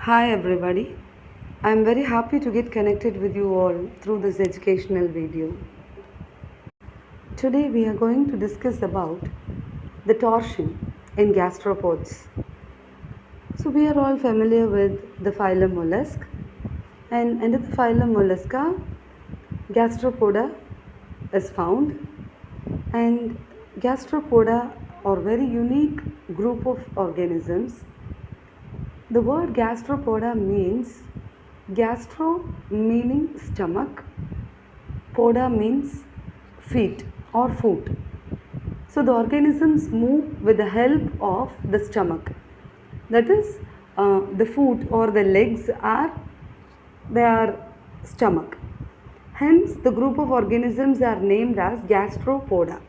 Hi everybody. I am very happy to get connected with you all through this educational video. Today we are going to discuss about the torsion in gastropods. So we are all familiar with the phylum mollusc, and under the phylum mollusca gastropoda is found, and gastropoda are very unique group of organisms. The word gastropoda means gastro meaning stomach, poda means feet or foot. So the organisms move with the help of the stomach. That is, the foot or the legs are their stomach. Hence, the group of organisms are named as gastropoda.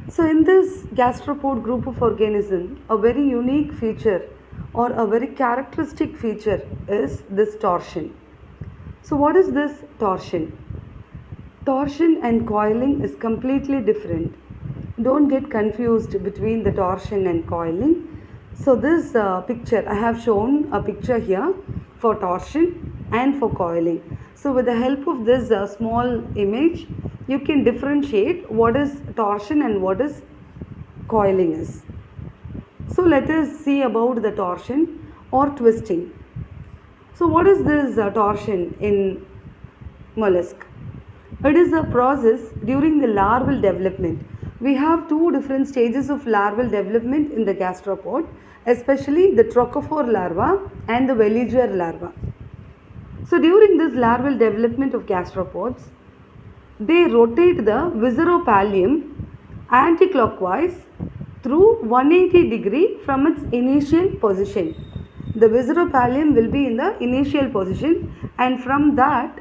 So in this gastropod group of organisms, a very unique feature or a very characteristic feature is this torsion. So what is this torsion? Torsion and coiling is completely different. Don't get confused between the torsion and coiling. So this picture, I have shown a picture here for torsion and for coiling. So with the help of this small image, you can differentiate what is torsion and what is coiling is. So let us see about the torsion or twisting. So what is this torsion in mollusk? It is a process during the larval development. We have two different stages of larval development in the gastropod, especially the trochophore larva and the veliger larva. So during this larval development of gastropods, they rotate the visceropallium anticlockwise through 180 degree from its initial position. The visceropallium will be in the initial position, and from that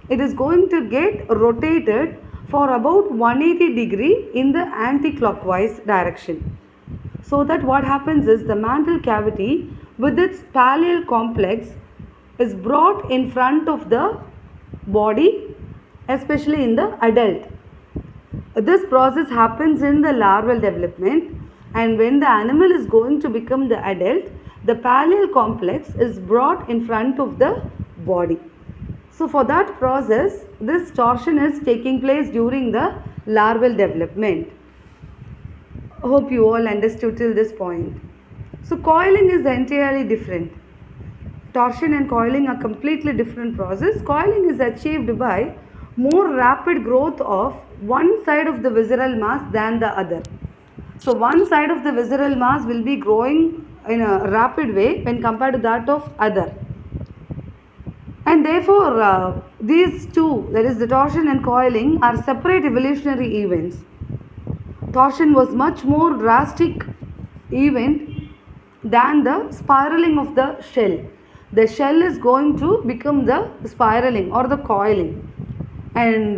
it is going to get rotated for about 180 degree in the anticlockwise direction. So that what happens is the mantle cavity with its pallial complex is brought in front of the body, especially in the adult. This process happens in the larval development, and when the animal is going to become the adult, the pallial complex is brought in front of the body. So for that process, this torsion is taking place during the larval development. Hope you all understood till this point. So coiling is entirely different. Torsion and coiling are completely different process. Coiling is achieved by more rapid growth of one side of the visceral mass than the other. So one side of the visceral mass will be growing in a rapid way when compared to that of other. And therefore, these two, that is the torsion and coiling, are separate evolutionary events. Torsion was much more drastic event than the spiraling of the shell. The shell is going to become the spiraling or the coiling, and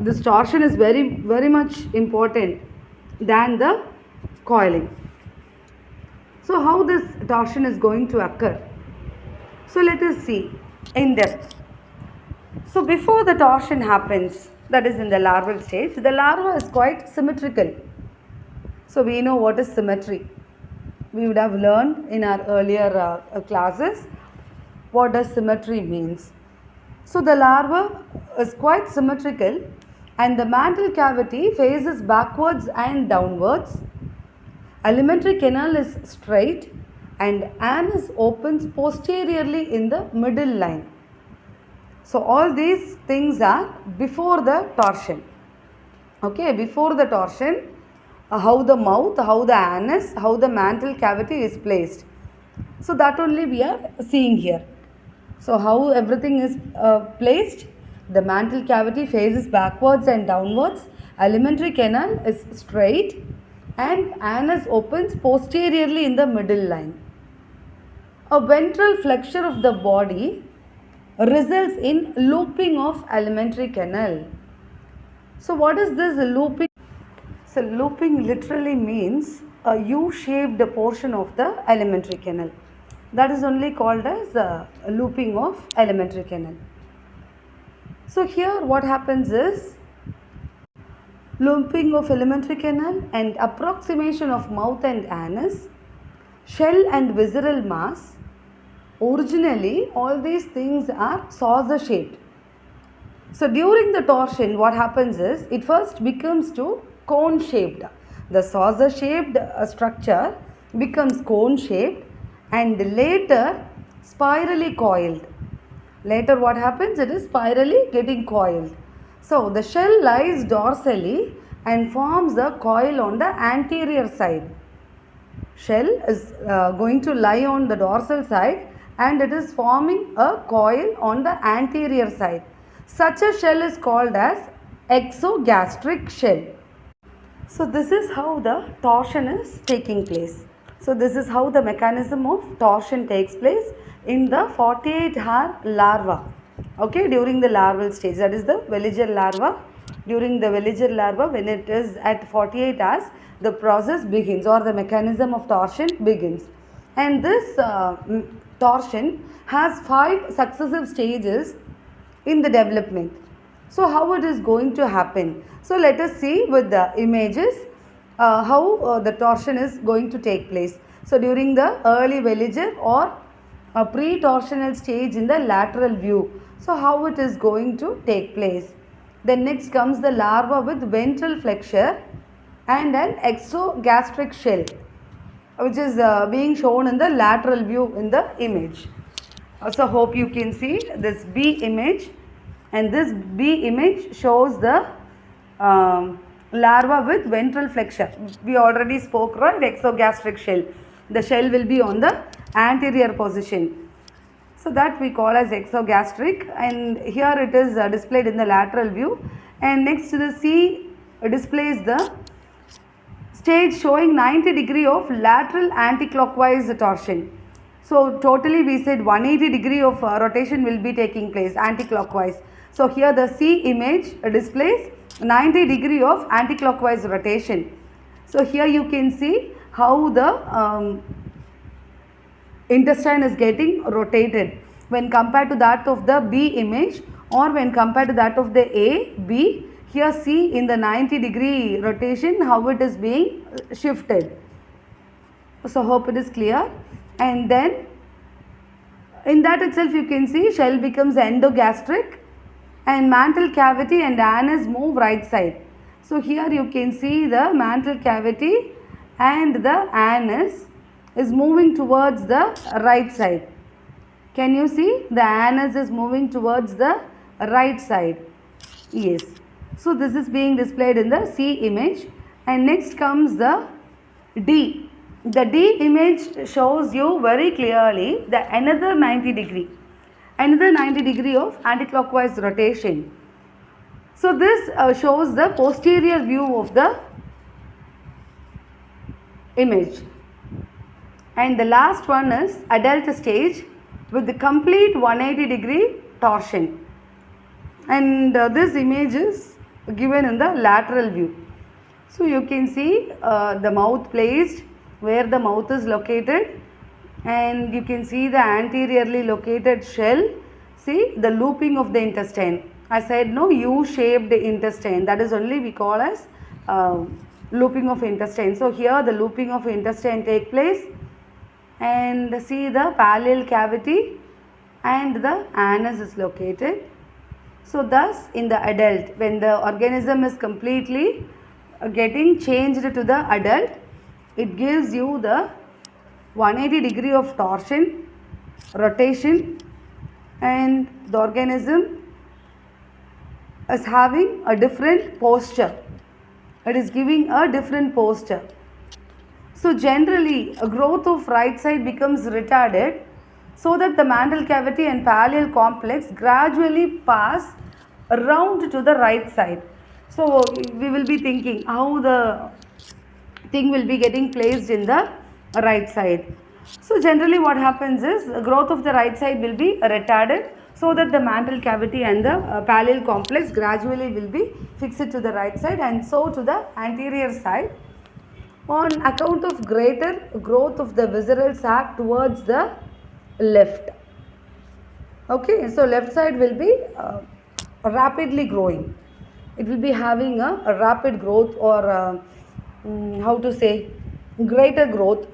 this torsion is very much important than the coiling. So how this torsion is going to occur? So let us see in depth. So before the torsion happens, that is in the larval stage, the larva is quite symmetrical. So we know what is symmetry. We would have learned in our earlier classes what does symmetry means. So the larva is quite symmetrical, and the mantle cavity faces backwards and downwards. Alimentary canal is straight, and anus opens posteriorly in the middle line. So all these things are before the torsion. Okay, before the torsion, how the mouth, how the anus, how the mantle cavity is placed. So that only we are seeing here. So how everything is placed, the mantle cavity faces backwards and downwards, alimentary canal is straight, and anus opens posteriorly in the middle line. A ventral flexure of the body results in looping of alimentary canal. So what is this looping? So looping literally means a U-shaped portion of the alimentary canal. That is only called as looping of alimentary canal. So here what happens is looping of alimentary canal and approximation of mouth and anus, shell and visceral mass, Originally, all these things are saucer shaped. So during the torsion, what happens is it first becomes to cone shaped. The saucer shaped structure becomes cone shaped and later spirally coiled. Later what happens? It is spirally getting coiled. So the shell lies dorsally and forms a coil on the anterior side. Shell is going to lie on the dorsal side and it is forming a coil on the anterior side. Such a shell is called as exogastric shell. So this is how the torsion is taking place. So this is how the mechanism of torsion takes place in the 48-hour larva. Okay, during the larval stage, that is the veliger larva. During the veliger larva, when it is at 48 hours, the process begins or the mechanism of torsion begins. And this torsion has 5 successive stages in the development. So how it is going to happen? So let us see with the images how the torsion is going to take place. So during the early veliger or a pre-torsional stage in the lateral view. So how it is going to take place? Then next comes the larva with ventral flexure and an exogastric shell, which is being shown in the lateral view in the image. So hope you can see this B image, and this B image shows the larva with ventral flexure. We already spoke, right? Exogastric shell. The shell will be on the anterior position. So that we call as exogastric, and here it is displayed in the lateral view. And next the C displays the stage showing 90 degree of lateral anticlockwise torsion. So totally we said 180 degree of rotation will be taking place anticlockwise. So here the C image displays 90 degree of anticlockwise rotation. So here you can see how the intestine is getting rotated when compared to that of the B image, or when compared to that of the A, B. Here see in the 90 degree rotation how it is being shifted. So hope it is clear. And then in that itself you can see shell becomes endogastric and mantle cavity and anus move right side. So here you can see the mantle cavity and the anus is moving towards the right side. Can you see the anus is moving towards the right side? Yes. So this is being displayed in the C image. And next comes the D. The D image shows you very clearly the another 90 degree of anticlockwise rotation. So this shows the posterior view of the image. And the last one is adult stage with the complete 180 degree torsion. And this image is given in the lateral view. So you can see the mouth placed where the mouth is located, and you can see the anteriorly located shell. See the looping of the intestine. I said no, U-shaped intestine, that is only we call as looping of intestine. So here the looping of intestine take place, and see the pallial cavity and the anus is located. So thus in the adult, when the organism is completely getting changed to the adult, it gives you the 180 degree of torsion, rotation, and the organism is having a different posture. It is giving a different posture. So generally a growth of right side becomes retarded so that the mantle cavity and pallial complex gradually pass around to the right side. So we will be thinking how the thing will be getting placed in the right side. So generally what happens is the growth of the right side will be retarded so that the mantle cavity and the pallial complex gradually will be fixed to the right side, and so to the anterior side on account of greater growth of the visceral sac towards the left. Okay, so left side will be rapidly growing. It will be having a rapid growth, or how to say, greater growth.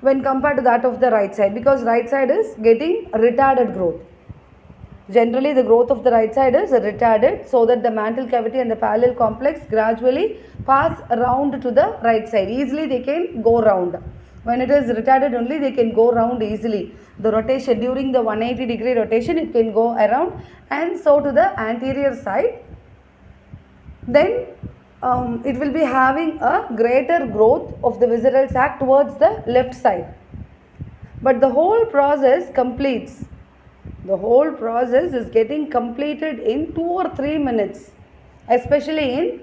when compared to that of the right side, because right side is getting retarded growth. Generally, the growth of the right side is retarded, so that the mantle cavity and the parallel complex gradually pass around to the right side. Easily they can go round. When it is retarded only, they can go round easily. The rotation, during the 180-degree rotation, it can go around, and so to the anterior side. Then it will be having a greater growth of the visceral sac towards the left side. But the whole process completes. The whole process is getting completed in 2 or 3 minutes, especially in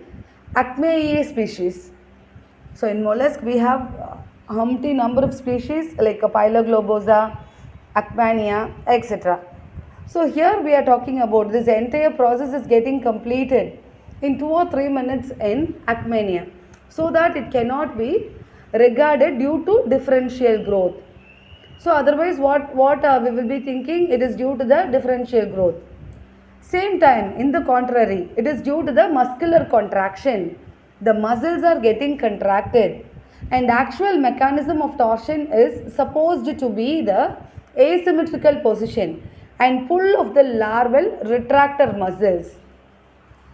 Acmeae species. So in mollusk we have umpty number of species like Pyloglobosa, Acmania, etc. So here we are talking about this entire process is getting completed in 2 or 3 minutes in Acmania, so that it cannot be regarded due to differential growth. So otherwise what we will be thinking, it is due to the differential growth. Same time, in the contrary, it is due to the muscular contraction. The muscles are getting contracted, and actual mechanism of torsion is supposed to be the asymmetrical position and pull of the larval retractor muscles.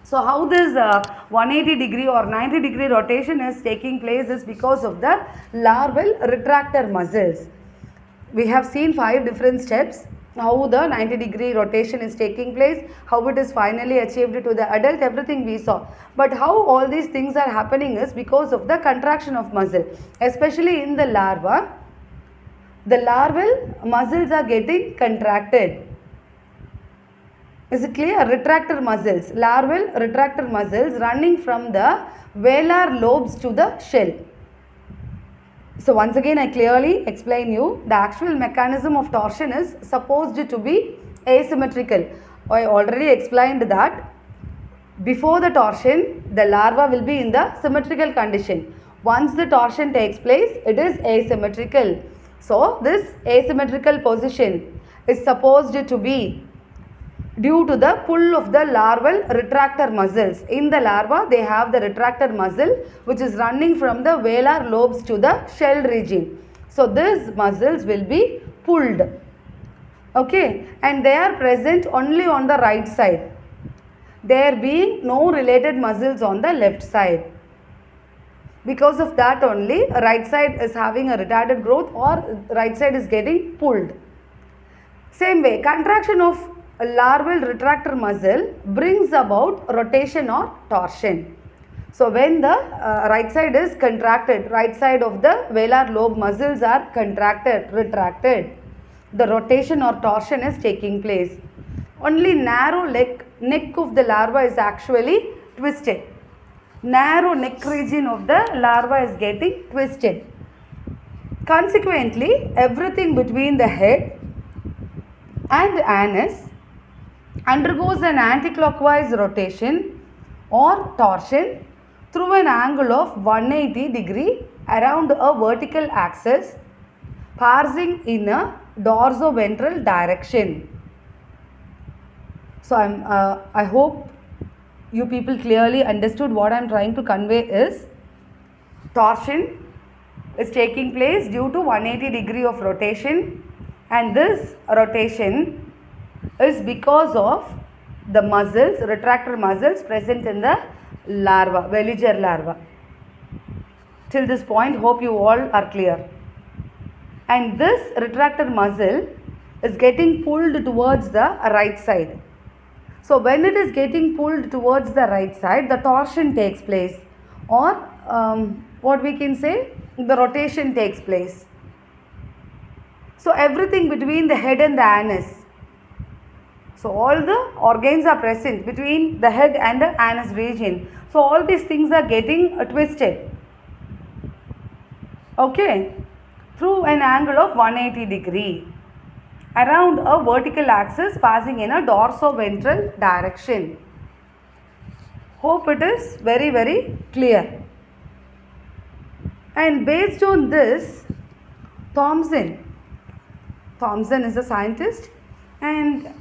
So how this 180-degree or 90-degree rotation is taking place is because of the larval retractor muscles. We have seen 5 different steps, how the 90-degree rotation is taking place, how it is finally achieved to the adult, everything we saw. But how all these things are happening is because of the contraction of muscle, especially in the larva. The larval muscles are getting contracted. Is it clear? Retractor muscles, larval retractor muscles running from the velar lobes to the shell. So once again I clearly explain you, the actual mechanism of torsion is supposed to be asymmetrical. I already explained that before the torsion, the larva will be in the symmetrical condition. Once the torsion takes place, it is asymmetrical. So this asymmetrical position is supposed to be due to the pull of the larval retractor muscles. In the larva, they have the retractor muscle which is running from the velar lobes to the shell region. So these muscles will be pulled. Okay, and they are present only on the right side. There being no related muscles on the left side. Because of that only, right side is having a retarded growth or right side is getting pulled. Same way, contraction of larval retractor muscle brings about rotation or torsion. So when the right side is contracted, right side of the velar lobe muscles are contracted, retracted, the rotation or torsion is taking place. Only narrow neck of the larva is actually twisted. Narrow neck region of the larva is getting twisted. Consequently, everything between the head and anus undergoes an anticlockwise rotation or torsion through an angle of 180 around a vertical axis passing in a dorsoventral direction. So I hope you people clearly understood what I am trying to convey is torsion is taking place due to 180 of rotation, and this rotation is because of the muscles, retractor muscles present in the larva, veliger larva. Till this point, hope you all are clear. And this retractor muscle is getting pulled towards the right side. So when it is getting pulled towards the right side, the torsion takes place, or what we can say, the rotation takes place. So everything between the head and the anus. So all the organs are present between the head and the anus region. So all these things are getting twisted. Okay, through an angle of 180 around a vertical axis passing in a dorsoventral direction. Hope it is very clear. And based on this, Thomson is a scientist, and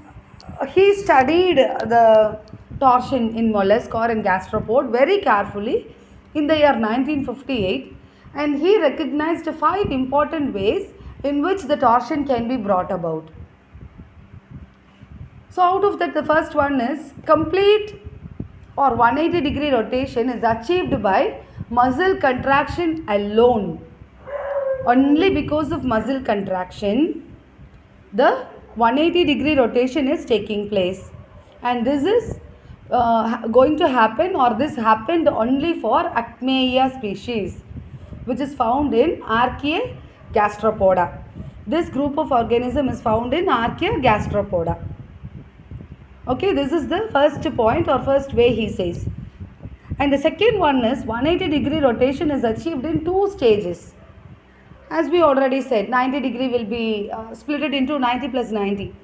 he studied the torsion in mollusk or in gastropod very carefully in the year 1958, And he recognized 5 important ways in which the torsion can be brought about. So out of that, the first one is complete or 180-degree rotation is achieved by muscle contraction alone. Only because of muscle contraction, the 180-degree rotation is taking place. And this is going to happen, or this happened only for Acmeia species, which is found in Archaea gastropoda. This group of organism is found in Archaea gastropoda. Okay, this is the first point or first way he says. And the second one is 180-degree rotation is achieved in 2 stages. As we already said, 90-degree will be split it into 90 plus 90.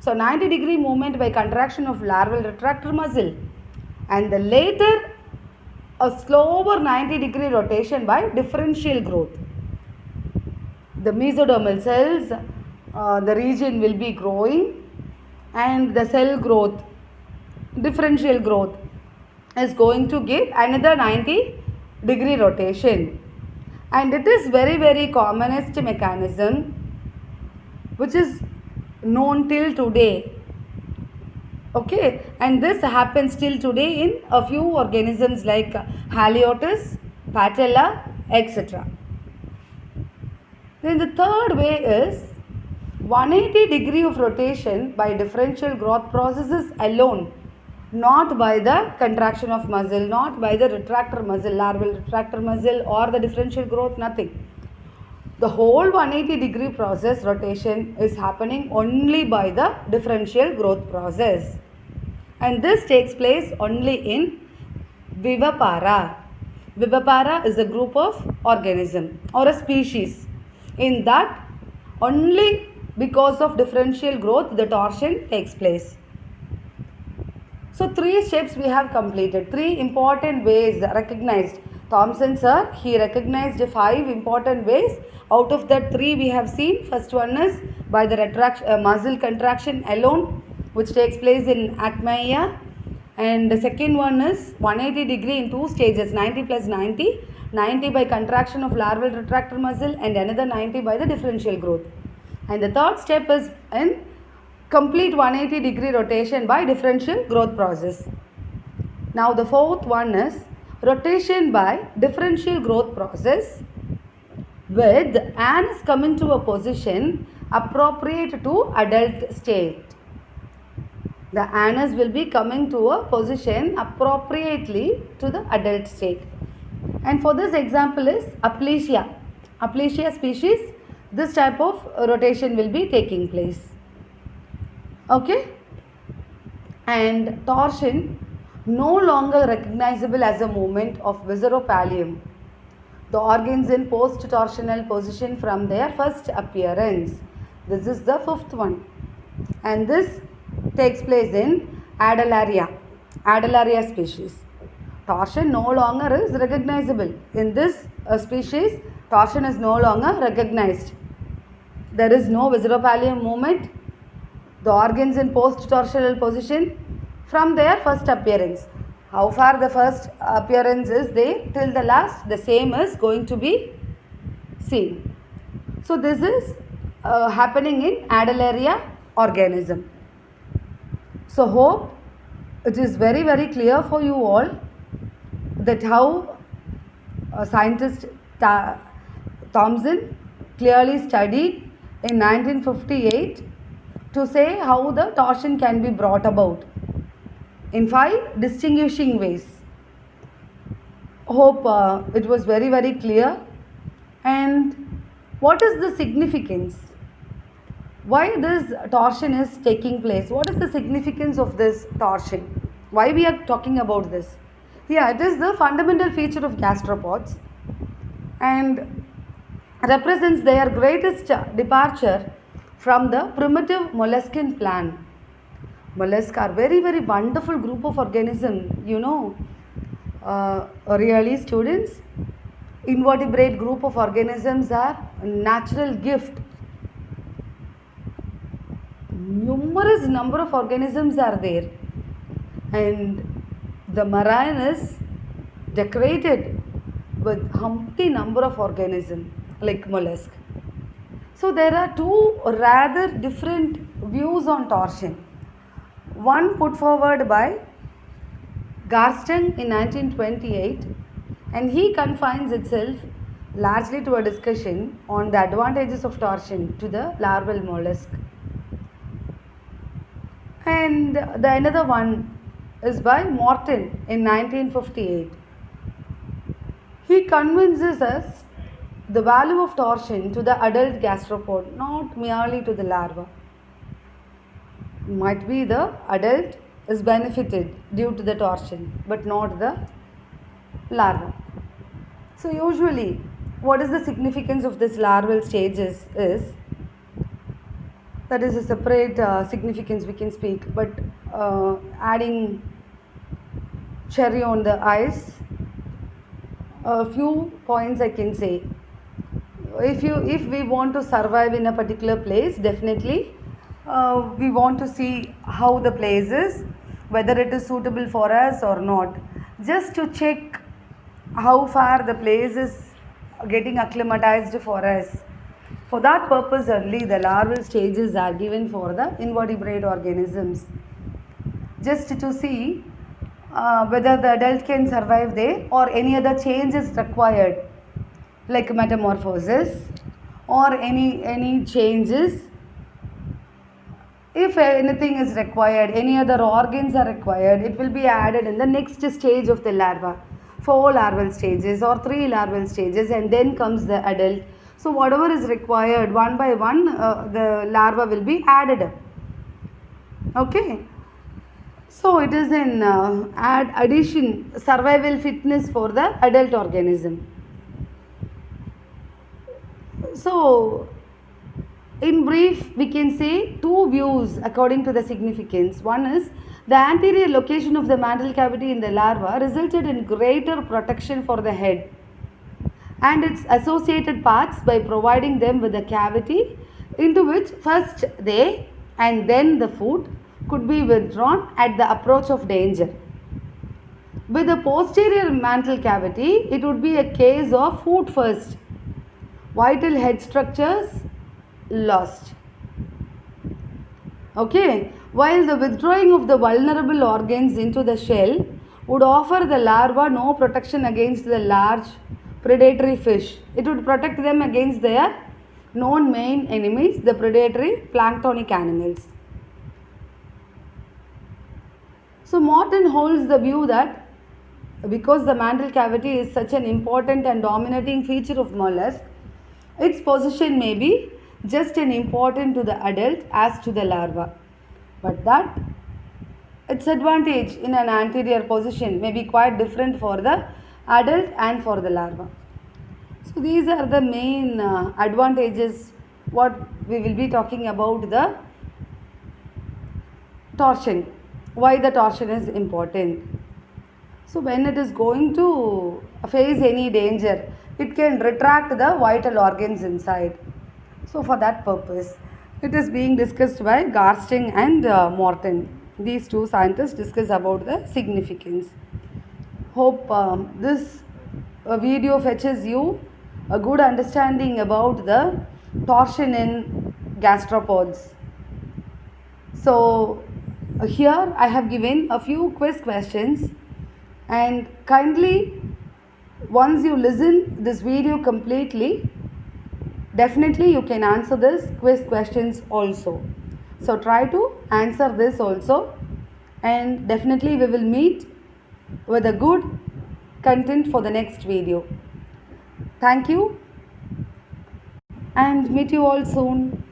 So 90-degree movement by contraction of larval retractor muscle, and the later a slower 90-degree rotation by differential growth. The mesodermal cells, the region will be growing, and the cell growth, differential growth, is going to give another 90-degree rotation. And it is very commonest mechanism which is known till today. Okay, and this happens till today in a few organisms like Haliotis, Patella, etc. Then the third way is 180-degree of rotation by differential growth processes alone, not by the contraction of muscle, not by the retractor muscle, larval retractor muscle or the differential growth, nothing. The whole 180-degree process rotation is happening only by the differential growth process. And this takes place only in Vivipara. Vivipara is a group of organism or a species. In that, only because of differential growth the torsion takes place. So 3 steps we have completed, 3 important ways recognized. Thomson sir, he recognized 5 important ways. Out of that 3 we have seen. First one is by the muscle contraction alone, which takes place in Acmeia. And the second one is 180-degree in 2 stages, 90 plus 90. 90 by contraction of larval retractor muscle and another 90 by the differential growth. And the third step is in complete 180-degree rotation by differential growth process. Now the fourth one is rotation by differential growth process with anus coming to a position appropriate to adult state. The anus will be coming to a position appropriately to the adult state. And for this example is Aplysia. Aplysia species, this type of rotation will be taking place. Okay, and torsion no longer recognizable as a movement of visceropallium. The organs in post-torsional position from their first appearance. This is the fifth one, and this takes place in Adalaria species. Torsion no longer is recognizable. In this species, torsion is no longer recognized. There is no visceropallium movement. The organs in post-torsional position from their first appearance. How far the first appearance is there till the last, the same is going to be seen. So this is happening in Adalaria organism. So hope it is very clear for you all that how scientist Thomson clearly studied in 1958 to say how the torsion can be brought about in 5 distinguishing ways. Hope it was very clear. And what is the significance? Why this torsion is taking place? What is the significance of this torsion? Why we are talking about this? Yeah, it is the fundamental feature of gastropods and represents their greatest departure from the primitive molluscan plan. Molluscs are very wonderful group of organisms, you know. Really students, invertebrate group of organisms are a natural gift. Numerous number of organisms are there, and the marine is decorated with umpty number of organisms like mollusk. So there are two rather different views on torsion. One put forward by Garsten in 1928, and he confines itself largely to a discussion on the advantages of torsion to the larval mollusk. And the another one is by Morton in 1958. He convinces us the value of torsion to the adult gastropod, not merely to the larva. Might be the adult is benefited due to the torsion, but not the larva. So usually, what is the significance of this larval stages is, that is a separate significance we can speak, but adding cherry on the ice, a few points I can say. If we want to survive in a particular place, definitely we want to see how the place is, whether it is suitable for us or not, just to check how far the place is getting acclimatized for us. For that purpose only the larval stages are given for the invertebrate organisms, just to see whether the adult can survive there or any other change is required, like metamorphosis or any changes. If anything is required, any other organs are required, it will be added in the next stage of the larva. 4 larval stages or 3 larval stages, and then comes the adult. So whatever is required, one by one the larva will be added. Okay. So it is an addition, survival fitness for the adult organism. So in brief, we can say two views according to the significance. One is the anterior location of the mantle cavity in the larva resulted in greater protection for the head and its associated parts by providing them with a cavity into which first they and then the food could be withdrawn at the approach of danger. With the posterior mantle cavity, it would be a case of food first, vital head structures lost. Okay, while the withdrawing of the vulnerable organs into the shell would offer the larva no protection against the large predatory fish. It would protect them against their known main enemies, the predatory planktonic animals. So Morton holds the view that because the mantle cavity is such an important and dominating feature of mollusk, its position may be just as important to the adult as to the larva, but that its advantage in an anterior position may be quite different for the adult and for the larva. So these are the main advantages what we will be talking about the torsion, why the torsion is important. So when it is going to face any danger, it can retract the vital organs inside. So for that purpose, it is being discussed by Garsten and Morton. These two scientists discuss about the significance. Hope this video fetches you a good understanding about the torsion in gastropods. So here I have given a few quiz questions, and kindly once you listen this video completely, definitely you can answer this quiz questions also. So try to answer this also, and definitely we will meet with a good content for the next video. Thank you and meet you all soon.